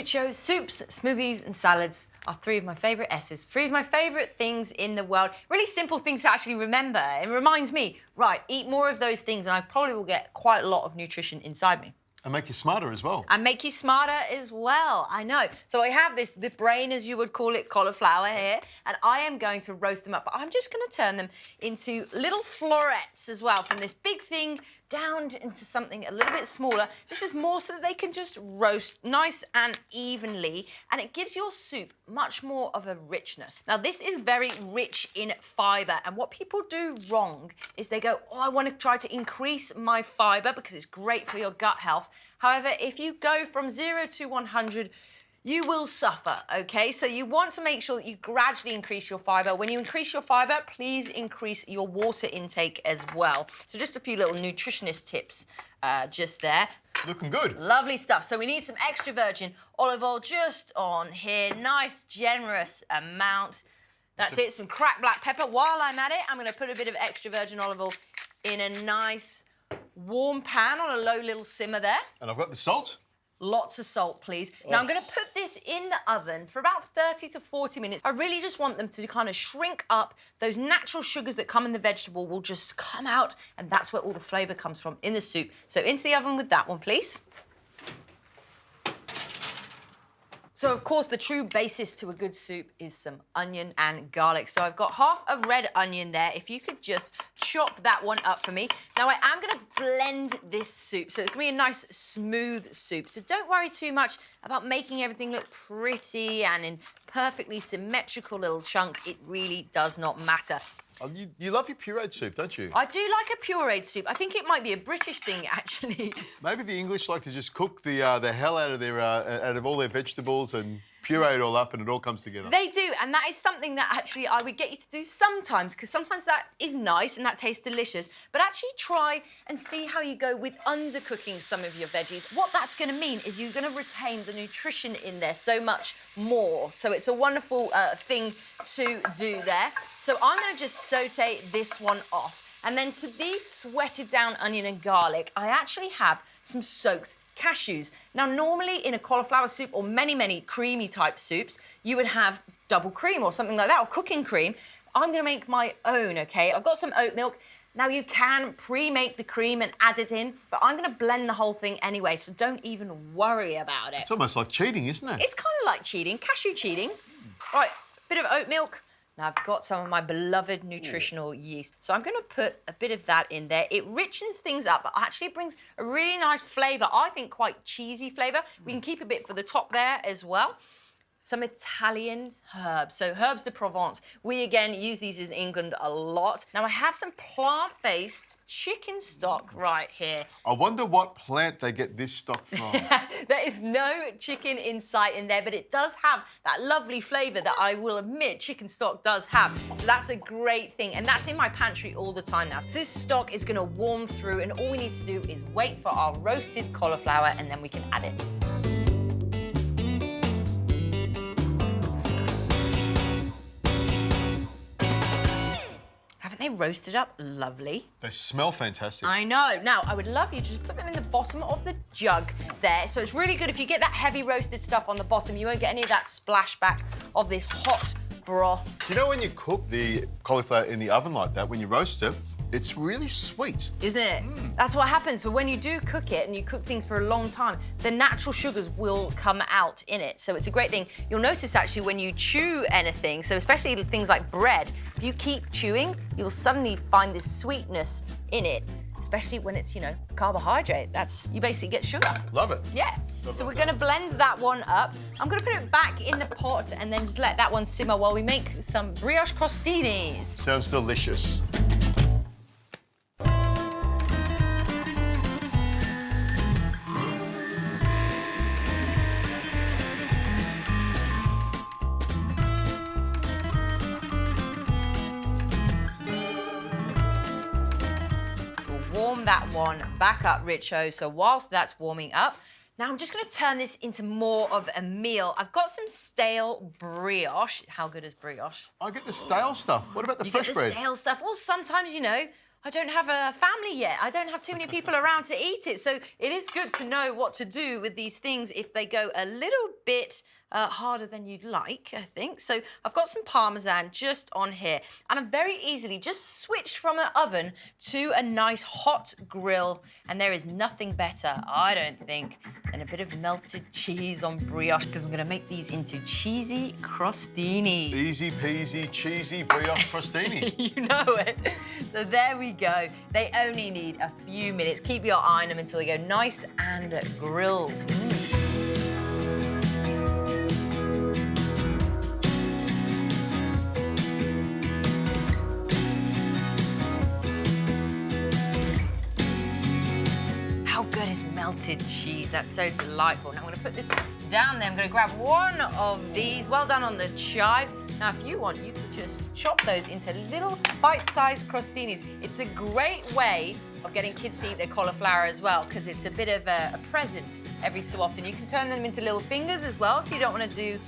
Richo, soups, smoothies and salads are three of my favourite S's. Three of my favourite things in the world. Really simple things to actually remember. It reminds me, right, eat more of those things and I probably will get quite a lot of nutrition inside me. And make you smarter as well. And make you smarter as well, I know. So I have the brain, as you would call it, cauliflower here, and I am going to roast them up. But I'm just going to turn them into little florets as well, from this big thing down into something a little bit smaller. This is more so that they can just roast nice and evenly, and it gives your soup much more of a richness. Now, this is very rich in fibre, and what people do wrong is they go, oh, I want to try to increase my fibre because it's great for your gut health. However, if you go from 0 to 100, you will suffer, okay? So you want to make sure that you gradually increase your fibre. When you increase your fibre, please increase your water intake as well. So just a few little nutritionist tips just there. Looking good. Lovely stuff. So we need some extra virgin olive oil just on here. Nice, generous amount. That's it, some cracked black pepper. While I'm at it, I'm gonna put a bit of extra virgin olive oil in a nice warm pan on a low little simmer there. And I've got the salt. Lots of salt, please. Now, I'm going to put this in the oven for about 30 to 40 minutes. I really just want them to kind of shrink up. Those natural sugars that come in the vegetable will just come out, and that's where all the flavour comes from in the soup. So into the oven with that one, please. So, of course, the true basis to a good soup is some onion and garlic. So I've got half a red onion there. If you could just chop that one up for me. Now, I am going to blend this soup, so it's going to be a nice, smooth soup. So don't worry too much about making everything look pretty and in perfectly symmetrical little chunks. It really does not matter. Oh, you love your pureed soup, don't you? I do like a pureed soup. I think it might be a British thing, actually. Maybe the English like to just cook the hell out of all their vegetables and puree it all up and it all comes together. They do, and that is something that actually I would get you to do sometimes, because sometimes that is nice and that tastes delicious, but actually try and see how you go with undercooking some of your veggies. What that's going to mean is you're going to retain the nutrition in there so much more. So it's a wonderful thing to do there. So I'm going to just saute this one off. And then to these sweated down onion and garlic, I actually have some soaked cashews. Now, normally in a cauliflower soup or many creamy type soups, you would have double cream or something like that, or cooking cream. I'm gonna make my own, okay? I've got some oat milk. Now, you can pre-make the cream and add it in, but I'm gonna blend the whole thing anyway, so don't even worry about it. It's almost like cheating, isn't it? It's kind of like cheating, cashew cheating. Right, bit of oat milk. Now, I've got some of my beloved nutritional yeast. So I'm going to put a bit of that in there. It richens things up, but actually brings a really nice flavour. I think quite cheesy flavour. We can keep a bit for the top there as well. Some Italian herbs. So herbs de Provence. We, again, use these in England a lot. Now, I have some plant-based chicken stock right here. I wonder what plant they get this stock from. There is no chicken in sight in there, but it does have that lovely flavour that I will admit chicken stock does have. So that's a great thing, and that's in my pantry all the time now. So this stock is going to warm through, and all we need to do is wait for our roasted cauliflower, and then we can add it. They roasted up lovely. They smell fantastic. I know. Now, I would love you to just put them in the bottom of the jug there. So it's really good if you get that heavy roasted stuff on the bottom, you won't get any of that splashback of this hot broth. You know when you cook the cauliflower in the oven like that, when you roast it, it's really sweet. Isn't it? That's what happens. So when you do cook it and you cook things for a long time, the natural sugars will come out in it. So it's a great thing. You'll notice actually when you chew anything, so especially things like bread, if you keep chewing, you'll suddenly find this sweetness in it, especially when it's, you know, carbohydrate. You basically get sugar. Love it. Yeah. So we're gonna blend that one up. I'm gonna put it back in the pot and then just let that one simmer while we make some brioche crostinis. Sounds delicious. Warm that one back up, Richo. So whilst that's warming up, now I'm just going to turn this into more of a meal. I've got some stale brioche. How good is brioche? I get the stale stuff. What about the fresh bread? You get the stale stuff. Well, sometimes, you know, I don't have a family yet. I don't have too many people around to eat it. So it is good to know what to do with these things if they go a little bit harder than you'd like, I think. So I've got some Parmesan just on here. And I'm very easily just switched from an oven to a nice hot grill. And there is nothing better, I don't think, than a bit of melted cheese on brioche, because I'm going to make these into cheesy crostini. Easy peasy, cheesy brioche crostini. You know it. So there we go. They only need a few minutes. Keep your eye on them until they go nice and grilled. How good is melted cheese? That's so delightful. Now I'm going to put this down there. I'm going to grab one of these. Well done on the chives. Now, if you want, you can just chop those into little bite-sized crostinis. It's a great way of getting kids to eat their cauliflower as well, because it's a bit of a present every so often. You can turn them into little fingers as well if you don't want to do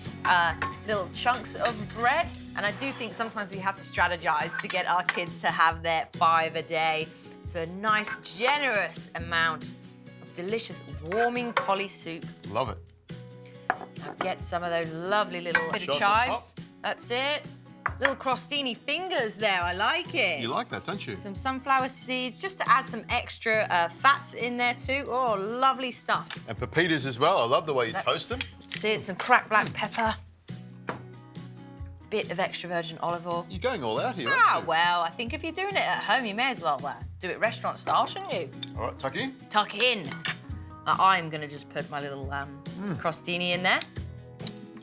little chunks of bread. And I do think sometimes we have to strategize to get our kids to have their 5 a day. So a nice, generous amount of delicious, warming cauli soup. Love it. Now get some of those lovely little bit of Shots on chives. That's it. Little crostini fingers there. I like it. You like that, don't you? Some sunflower seeds, just to add some extra fats in there too. Oh, lovely stuff. And pepitas as well. I love the way you toast them. That's it. Some cracked black pepper. Bit of extra virgin olive oil. You're going all out here, aren't Ah, you? well, I think if you're doing it at home, you may as well do it restaurant style, shouldn't you? All right, tuck in. Tuck in. Now, I'm going to just put my little crostini in there.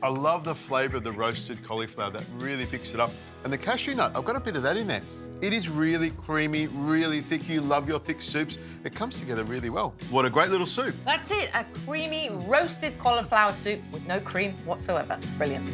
I love the flavour of the roasted cauliflower. That really picks it up. And the cashew nut, I've got a bit of that in there. It is really creamy, really thick. You love your thick soups. It comes together really well. What a great little soup. That's it, a creamy roasted cauliflower soup with no cream whatsoever. Brilliant.